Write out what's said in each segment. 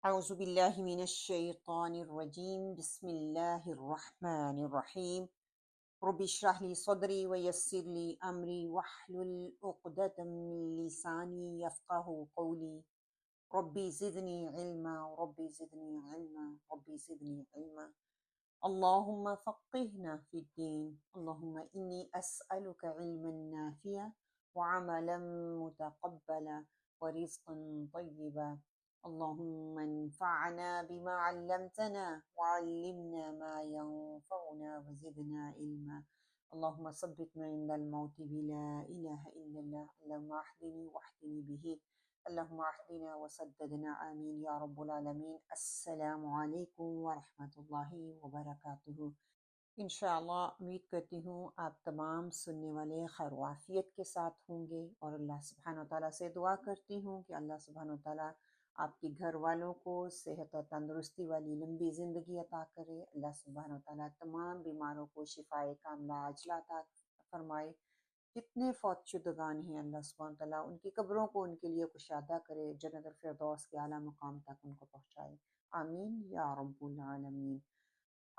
اعوذ باللہ من الشیطان الرجیم بسم اللہ الرحمن الرحیم رب اشرح لی صدری ویسر لی امری واحلل عقدۃ من لسانی یفقهوا قولی ربی زدنی علما ربی زدنی علما ربی زدنی علما اللہم فقہنا فی الدین اللہم انی اسألک علما نافعا وعملا متقبلا ورزقا طیبا اللهم انفعنا بما علمتنا وعلمنا ما ينفعنا وزدنا علما اللهم ثبتنا عند الموت بلا إله إلا الله اللهم اهدني واهدني به اللهم اهدنا وسددنا آمين یا رب العالمین۔ السلام علیکم ورحمۃ اللہ وبرکاتہ۔ انشاءاللہ امید کرتی ہوں آپ تمام سننے والے خیر و عافیت کے ساتھ ہوں گے، اور اللہ سبحانہ وتعالیٰ سے دعا کرتی ہوں کہ اللہ سبحانہ وتعالیٰ آپ کے گھر والوں کو صحت و تندرستی والی لمبی زندگی عطا کرے۔ اللہ سبحانہ وتعالیٰ تمام بیماروں کو شفائے کاملہ عاجلہ عطا فرمائے۔ جتنے فوت شدگان ہیں اللہ سبحانہ وتعالیٰ ان کی قبروں کو ان کے لیے کشادہ کرے، جنت الفردوس کے اعلیٰ مقام تک ان کو پہنچائے، آمین یا رب العالمین۔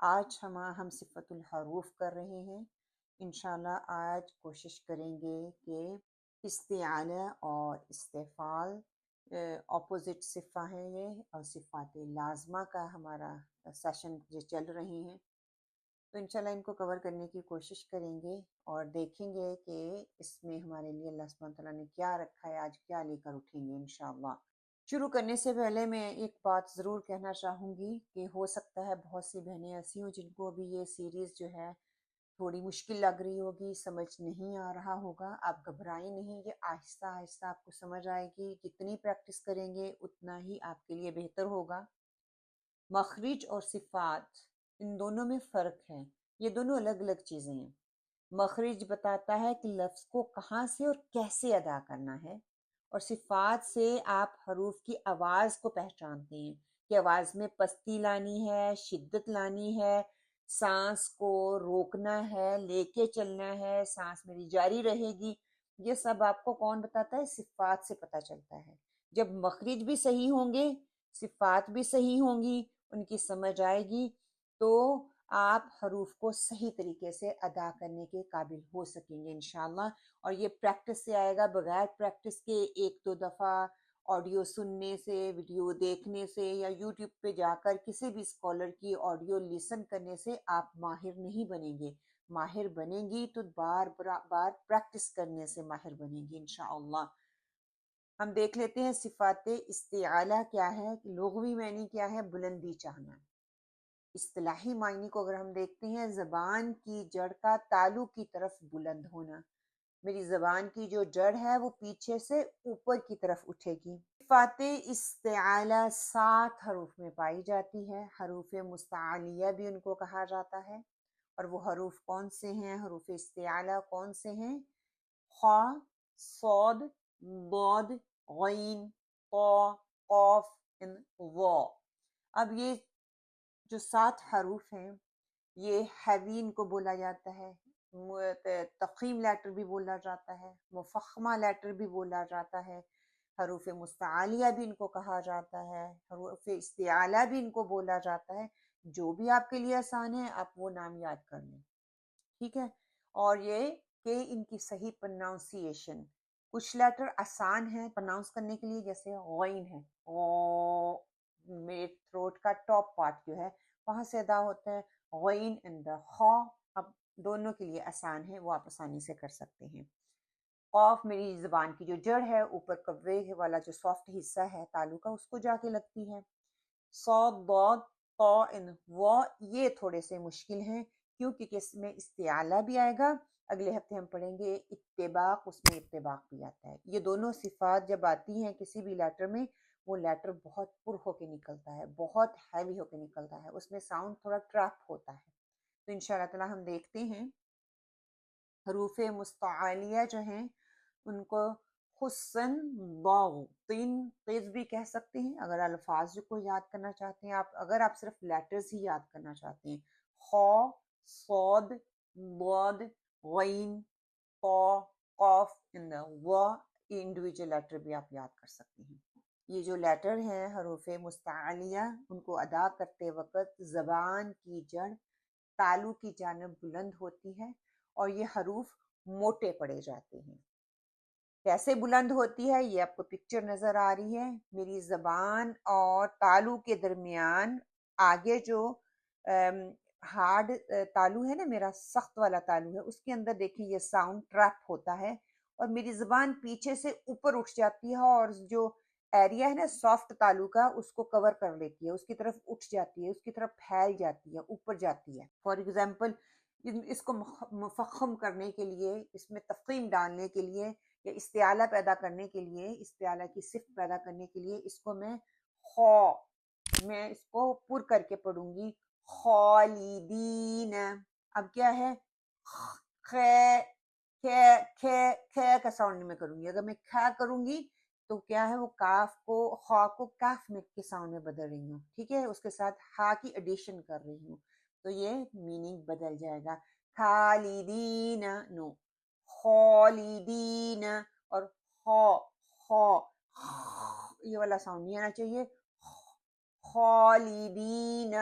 آج ہم صفت الحروف کر رہے ہیں۔ انشاءاللہ آج کوشش کریں گے کہ استعالہ اور استفعال اپوزٹ صفہ ہیں یہ، اور صفات لازمہ کا ہمارا سیشن جو چل رہے ہیں، تو انشاءاللہ ان کو کور کرنے کی کوشش کریں گے اور دیکھیں گے کہ اس میں ہمارے لیے اللہ سبحانہ تعالیٰ نے کیا رکھا ہے، آج کیا لے کر اٹھیں گے انشاءاللہ۔ شروع کرنے سے پہلے میں ایک بات ضرور کہنا چاہوں گی کہ ہو سکتا ہے بہت سی بہنیں ایسی ہوں جن کو ابھی یہ سیریز جو ہے تھوڑی مشکل لگ رہی ہوگی، سمجھ نہیں آ رہا ہوگا۔ آپ گھبرائیں نہیں، یہ آہستہ آہستہ آپ کو سمجھ آئے گی، جتنی پریکٹس کریں گے اتنا ہی آپ کے لیے بہتر ہوگا۔ مخرج اور صفات، ان دونوں میں فرق ہے، یہ دونوں الگ الگ چیزیں ہیں۔ مخرج بتاتا ہے کہ لفظ کو کہاں سے اور کیسے ادا کرنا ہے، اور صفات سے آپ حروف کی آواز کو پہچانتے ہیں کہ آواز میں پستی لانی ہے، شدت لانی ہے، سانس کو روکنا ہے، لے کے چلنا ہے، سانس میری جاری رہے گی۔ یہ سب آپ کو کون بتاتا ہے؟ صفات سے پتہ چلتا ہے۔ جب مخرج بھی صحیح ہوں گے، صفات بھی صحیح ہوں گی، ان کی سمجھ آئے گی، تو آپ حروف کو صحیح طریقے سے ادا کرنے کے قابل ہو سکیں گے انشاءاللہ۔ اور یہ پریکٹس سے آئے گا، بغیر پریکٹس کے ایک دو دفعہ آڈیو سننے سے، ویڈیو دیکھنے سے، یا یوٹیوب پہ جا کر کسی بھی اسکالر کی آڈیو لیسن کرنے سے آپ ماہر نہیں بنیں گے۔ ماہر بنیں گی تو بار بار پریکٹس کرنے سے ماہر بنیں گی انشاءاللہ۔ ہم دیکھ لیتے ہیں صفات استعالہ کیا ہے، لغوی معنی کیا ہے؟ بلندی چاہنا۔ اصطلاحی معنی کو اگر ہم دیکھتے ہیں، زبان کی جڑ کا تالو کی طرف بلند ہونا۔ میری زبان کی جو جڑ ہے وہ پیچھے سے اوپر کی طرف اٹھے گی۔ صفات استعالہ 7 حروف میں پائی جاتی ہے، حروف مستعلیہ بھی ان کو کہا جاتا ہے۔ اور وہ حروف کون سے ہیں؟ حروف استعالہ کون سے ہیں؟ خا، صاد، ضاد، غین، طا، قاف، وا۔ اب یہ جو 7 حروف ہیں، یہ حوین کو بولا جاتا ہے، تفخیم لیٹر بھی بولا جاتا ہے، مفخمہ لیٹر بھی بولا جاتا ہے، حروف مستعلیہ بھی ان کو کہا جاتا ہے، حروف استعالہ بھی ان کو بولا جاتا ہے۔ جو بھی آپ کے لیے آسان ہے آپ وہ نام یاد کر لیں، ٹھیک ہے۔ اور یہ کہ ان کی صحیح پرناؤنسیشن، کچھ لیٹر آسان ہیں پرناؤنس کرنے کے لیے، جیسے غین ہے، غو، میرے تھروٹ کا ٹاپ پارٹ جو ہے وہاں سے ادا ہوتا ہے۔ غین اینڈ خا اب دونوں کے لیے آسان ہے، وہ آپ آسانی سے کر سکتے ہیں۔ قاف میری زبان کی جو جڑ ہے، اوپر کوے والا جو سافٹ حصہ ہے تالو کا، اس کو جا کے لگتی ہے۔ صاد، ضاد، طا، وا، یہ تھوڑے سے مشکل ہیں کیونکہ اس میں استعالہ بھی آئے گا۔ اگلے ہفتے ہم پڑھیں گے اتباق، اس میں اتباق بھی آتا ہے۔ یہ دونوں صفات جب آتی ہیں کسی بھی لیٹر میں، وہ لیٹر بہت پر ہو کے نکلتا ہے، بہت ہیوی ہو کے نکلتا ہے، اس میں ساؤنڈ تھوڑا ٹریپ ہوتا ہے۔ تو انشاءاللہ تعالی ہم دیکھتے ہیں حروف مستعلیہ جو ہیں ان کو خصن، ضاغ، تین، تیز بھی کہہ سکتے ہیں اگر الفاظ کو یاد کرنا چاہتے ہیں آپ، اگر آپ صرف لیٹرز ہی یاد کرنا چاہتے ہیں۔ خا، صاد، ضاد، غین، طا، قاف، وا، یہ انڈیویجول لیٹر بھی آپ یاد کر سکتے ہیں۔ یہ جو لیٹر ہیں حروف مستعلیہ، ان کو ادا کرتے وقت زبان کی جڑ تالو کی جانب بلند ہوتی ہے اور یہ حروف موٹے پڑے جاتے ہیں۔ کیسے بلند ہوتی ہے یہ آپ کو پکچر نظر آ رہی ہے۔ میری زبان اور تالو کے درمیان آگے جو ہارڈ تالو ہے نا، میرا سخت والا تالو ہے، اس کے اندر دیکھیں یہ ساؤنڈ ٹریپ ہوتا ہے اور میری زبان پیچھے سے اوپر اٹھ جاتی ہے اور جو ایریا ہے نا سافٹ تالو کا، اس کو کور کر لیتی ہے، اس کی طرف اٹھ جاتی ہے، اس کی طرف پھیل جاتی ہے، اوپر جاتی ہے۔ فار ایگزامپل اس کو مفخم کرنے کے لیے، اس میں تفخیم ڈالنے کے لیے یا استعالہ پیدا کرنے کے لیے، استعالہ کی صفت پیدا کرنے کے لیے اس کو میں اس کو پر کر کے پڑھوں گی، خالدین۔ اب کیا ہے، خ کا ساؤنڈ میں کروں گی۔ اگر میں کھا کروں گی تو کیا ہے، وہ کاف کو، خا کو کاف میں کے ساؤنڈ میں بدل رہی ہوں، ٹھیک ہے، اس کے ساتھ ہا کی ایڈیشن کر رہی ہوں، تو یہ میننگ بدل جائے گا۔ خالدین، نو، خالدین، اور خا یہ والا ساؤنڈ نہیں آنا چاہیے، خالدین،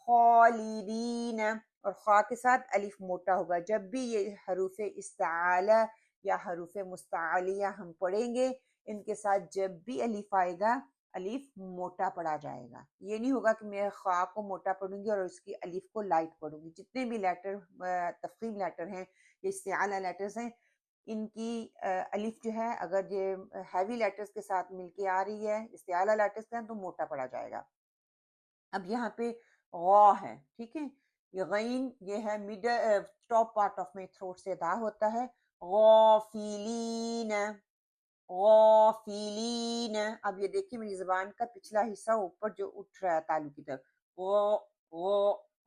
خالدین، اور خا کے ساتھ الف موٹا ہوگا۔ جب بھی یہ حروف استعالہ یا حروف مستعلیہ ہم پڑھیں گے، ان کے ساتھ جب بھی الف آئے گا، الف موٹا پڑھا جائے گا۔ یہ نہیں ہوگا کہ میں خا کو موٹا پڑھوں گی اور اس کی الف کو لائٹ پڑھوں گی۔ جتنے بھی لیٹر تفخیم لیٹر ہیں، یہ استعالہ لیٹرز ہیں، ان کی الف جو ہے اگر یہ ہیوی لیٹرز کے ساتھ مل کے آ رہی ہے، استعالہ لیٹرز کے ہیں، تو موٹا پڑا جائے گا۔ اب یہاں پہ غا ہے، ٹھیک ہے، یہ غین یہ ہے middle top part of my throat سے ادا ہوتا ہے، غافلین، غافلین۔ اب یہ دیکھیے میری زبان کا پچھلا حصہ اوپر جو اٹھ رہا ہے تالو کی طرف،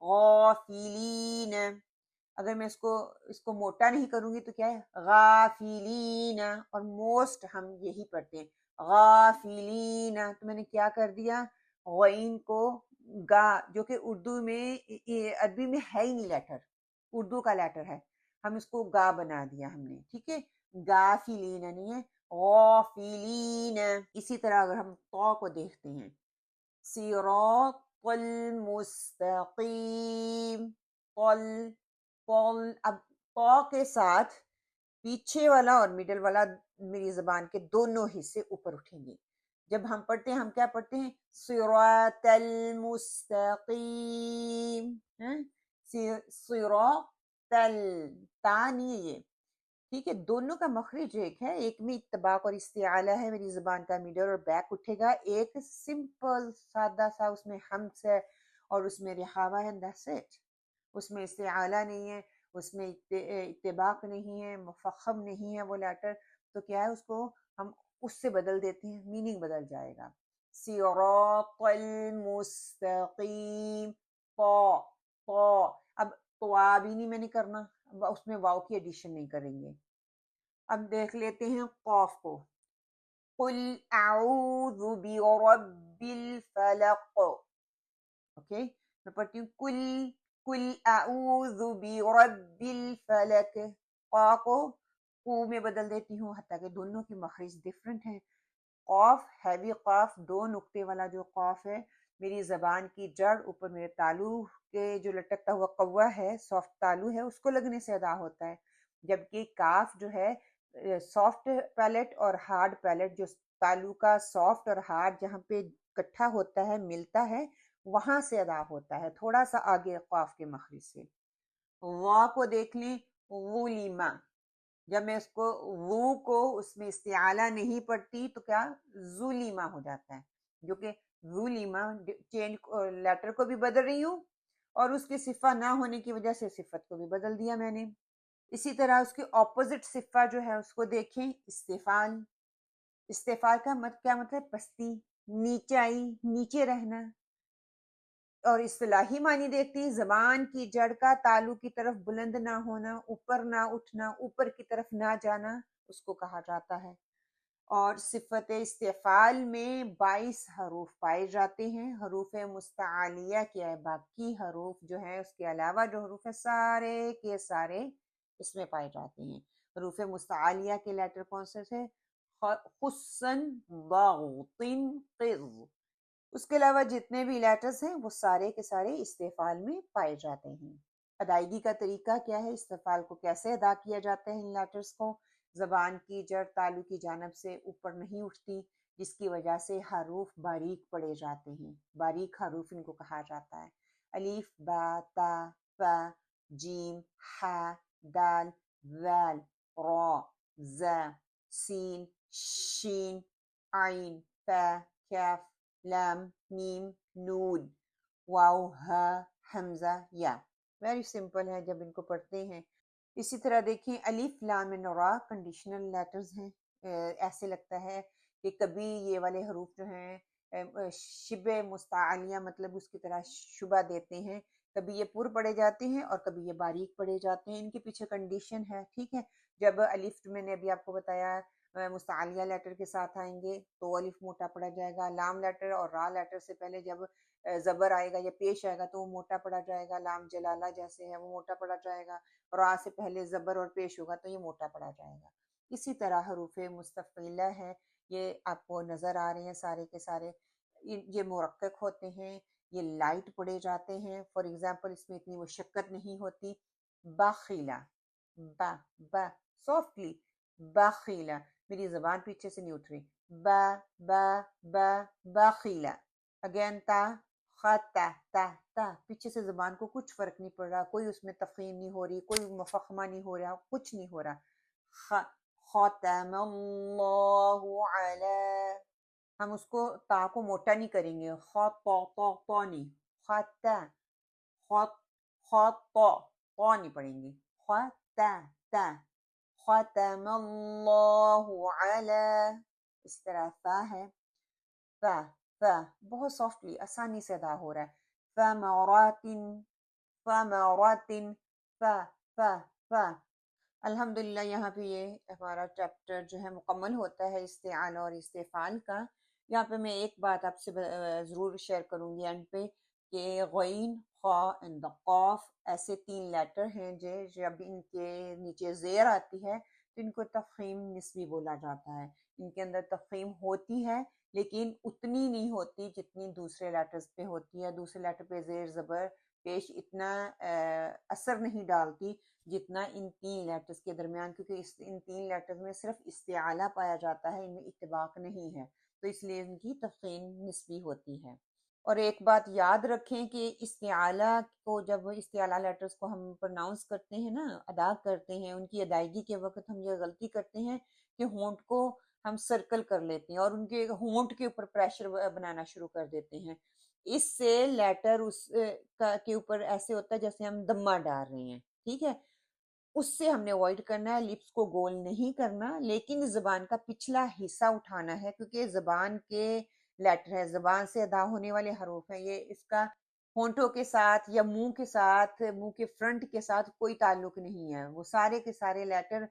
غافلین۔ اگر میں اس کو موٹا نہیں کروں گی تو کیا ہے، غافلین، اور موسٹ ہم یہی پڑھتے ہیں غافلین۔ تو میں نے کیا کر دیا، غین کو گا، جو کہ اردو میں عربی میں ہے ہی نہیں لیٹر، اردو کا لیٹر ہے، ہم اس کو گا بنا دیا ہم نے، ٹھیک ہے، غافلین نہیں ہے، غافلین۔ اسی طرح اگر ہم تو کو دیکھتے ہیں، صراط المستقیم، اب تو کے ساتھ پیچھے والا اور مڈل والا میری زبان کے دونوں حصے اوپر اٹھیں گے۔ جب ہم پڑھتے ہیں ہم کیا پڑھتے ہیں، صراط المستقیم، صراط تانی، یہ ٹھیک ہے، دونوں کا مخرج ایک ہے، ایک میں اتباق اور استعالہ ہے، میری زبان کا میڈل اور بیک اٹھے گا، ایک سمپل سادہ سا اس میں حمز ہے اور اس میں رحابہ ہے، that's it۔ اس میں استعالہ نہیں ہے، اس میں اتباق نہیں ہے، مفخم نہیں ہے وہ لیٹر، تو کیا ہے، اس کو ہم اس سے بدل دیتے ہیں، میننگ بدل جائے گا۔ صراط المستقیم، اب بھی نہیں میں نے کرنا، اس میں واو کی ایڈیشن نہیں کریں گے۔ اب دیکھ لیتے ہیں قاف کو، قل اعوذ برب الفلق، اوکے، میں پڑھتی ہوں قل اعوذ برب الفلق، قا کو قو میں بدل دیتی ہوں، حتیٰ کہ دونوں کی مخرج ڈفرنٹ ہیں۔ قاف ہیوی قاف، دو نقطے والا جو قاف ہے، میری زبان کی جڑ اوپر میرے تالو کے جو لٹکتا ہوا قوہ ہے، سافٹ تالو ہے، اس کو لگنے سے ادا ہوتا ہے، جبکہ کاف جو ہے سافٹ پیلٹ اور ہارڈ پیلٹ، جو تالو کا سافٹ اور ہارڈ جہاں پہ اکٹھا ہوتا ہے، ملتا ہے، وہاں سے ادا ہوتا ہے، تھوڑا سا آگے قاف کے مخرج سے۔ وا کو دیکھ لیں، غلیما، جب میں اس کو اس میں استعالہ نہیں پڑتی تو کیا، ظلیمہ ہو جاتا ہے، جو کہ ظلیمہ چینج لیٹر کو بھی بدل رہی ہوں اور اس کی صفہ نہ ہونے کی وجہ سے صفت کو بھی بدل دیا میں نے۔ اسی طرح اس کی اپوزٹ صفہ جو ہے اس کو دیکھیں، استفال، استفال کا کیا مطلب، پستی، نیچائی، نیچے رہنا، اور اصطلاحی معنی دیکھتی، زبان کی جڑ کا تالو کی طرف بلند نہ ہونا، اوپر نہ اٹھنا، اوپر کی طرف نہ جانا، اس کو کہا جاتا ہے۔ اور صفت استفعال میں 22 حروف پائے جاتے ہیں، حروف مستعلیہ کے باقی حروف جو ہیں، اس کے علاوہ جو حروف ہیں سارے کے سارے اس میں پائے جاتے ہیں۔ حروف مستعلیہ کے لیٹر کون سے تھے، خصن ضغطن قض. اس کے علاوہ جتنے بھی لیٹرز ہیں وہ سارے کے سارے استفعال میں پائے جاتے ہیں. ادائیگی کا طریقہ کیا ہے؟ استفعال کو کیسے ادا کیا جاتا ہے؟ ان لیٹرز کو زبان کی جڑ تالو کی جانب سے اوپر نہیں اٹھتی، جس کی وجہ سے حروف باریک پڑے جاتے ہیں. باریک حروف ان کو کہا جاتا ہے. الف، با، تا، ثا، جیم، ح، دال، ذال، را، زا، سین، شین، عین، فا، کاف، لام، میم، نون، واو، ہا، حمزہ، یا. ویری سمپل ہے جب ان کو پڑھتے ہیں. اسی طرح دیکھیں الف لام را کنڈیشنل لیٹرز ہیں. ایسے لگتا ہے کہ کبھی یہ والے حروف جو ہیں شبہ مستعلیہ مطلب اس کی طرح شبہ دیتے ہیں، کبھی یہ پر پڑے جاتے ہیں اور کبھی یہ باریک پڑے جاتے ہیں. ان کے پیچھے کنڈیشن ہے. ٹھیک ہے، جب الف میں نے ابھی آپ کو بتایا مستعلیہ لیٹر کے ساتھ آئیں گے تو الف موٹا پڑا جائے گا. لام لیٹر اور را لیٹر سے پہلے جب زبر آئے گا یا پیش آئے گا تو وہ موٹا پڑا جائے گا. لام جلالہ جیسے ہے وہ موٹا پڑا جائے گا. را سے پہلے زبر اور پیش ہوگا تو یہ موٹا پڑا جائے گا. اسی طرح حروف مستفعلہ ہے، یہ آپ کو نظر آ رہے ہیں سارے کے سارے. یہ مرقق ہوتے ہیں، یہ لائٹ پڑے جاتے ہیں. فار ایگزامپل اس میں اتنی مشقت نہیں ہوتی. باخیلہ، با، با سافٹلی، باخیلہ. میری زبان پیچھے سے نہیں اٹھ رہی. با، با، با، باخیلہ. اگین تا، خا، تا، تا، تا. پیچھے سے زبان کو کچھ فرق نہیں پڑ رہا، کوئی اس میں تفخیم نہیں ہو رہی، کوئی مفخمہ نہیں ہو رہا، کچھ نہیں ہو رہا. ختم اللہ علی، ہم اس کو تا کو موٹا نہیں کریں گے. خا تا تا تا نہیں، خا تا، خا، خا تا تا نہیں پڑھیں گے. خا تا تا، ختم اللہ علی. اس طرح فا ہے، فا، فا بہت سافٹلی آسانی سے ادا ہو رہا ہے. ثمرات، ثمرات، فا، فا، فا. الحمدللہ یہاں پہ یہ ہمارا چیپٹر جو ہے مکمل ہوتا ہے استعانہ اور استفعال کا. یہاں پہ میں ایک بات آپ سے ضرور شیئر کروں گی اینڈ پہ، کہ غین، خا اینڈ قاف ایسے 3 لیٹر ہیں جب ان کے نیچے زیر آتی ہے تو ان کو تفخیم نسبی بولا جاتا ہے. ان کے اندر تفخیم ہوتی ہے لیکن اتنی نہیں ہوتی جتنی دوسرے لیٹرز پہ ہوتی ہے. دوسرے لیٹر پہ زیر زبر پیش اتنا اثر نہیں ڈالتی جتنا ان 3 لیٹرز کے درمیان، کیونکہ ان 3 لیٹرز میں صرف استعالہ پایا جاتا ہے، ان میں اتباق نہیں ہے، تو اس لیے ان کی تفخیم نسبی ہوتی ہے. اور ایک بات یاد رکھیں کہ استعالہ کو، جب استعالہ لیٹرز کو ہم پرناؤنس کرتے ہیں نا، ادا کرتے ہیں، ان کی ادائیگی کے وقت ہم یہ غلطی کرتے ہیں کہ ہونٹ کو ہم سرکل کر لیتے ہیں اور ان کے ہونٹ کے اوپر پریشر بنانا شروع کر دیتے ہیں. اس سے لیٹر اس کے اوپر ایسے ہوتا ہے جیسے ہم دمہ ڈال رہے ہیں. ٹھیک ہے، اس سے ہم نے اوائڈ کرنا ہے. لپس کو گول نہیں کرنا لیکن زبان کا پچھلا حصہ اٹھانا ہے، کیونکہ زبان کے لیٹر ہے، زبان سے ادا ہونے والے حروف ہیں. یہ اس کا ہونٹوں کے ساتھ یا منہ کے ساتھ، منہ کے فرنٹ کے ساتھ کوئی تعلق نہیں ہے. وہ سارے کے سارے لیٹر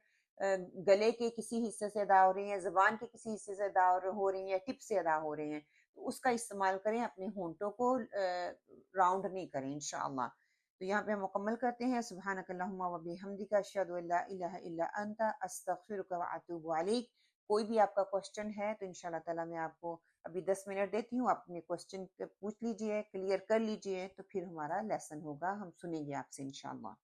گلے کے کسی حصے سے ادا ہو رہے ہیں، زبان کے کسی حصے سے ادا ہو رہے ہیں یا ٹپ سے ادا ہو رہے ہیں. تو اس کا استعمال کریں، اپنے ہونٹوں کو راؤنڈ نہیں کریں انشاءاللہ. تو یہاں پہ ہم مکمل کرتے ہیں. سبحانک اللہم و بحمدک اشہد ان لا الہ الا انت استغفرک و اتوب الیک. کوئی بھی آپ کا کوسچن ہے تو انشاءاللہ تعالیٰ میں آپ کو ابھی 10 منٹ دیتی ہوں، اپنے کوسچن پوچھ لیجئے، کلیئر کر لیجئے، تو پھر ہمارا لیسن ہوگا، ہم سنیں گے آپ سے انشاءاللہ.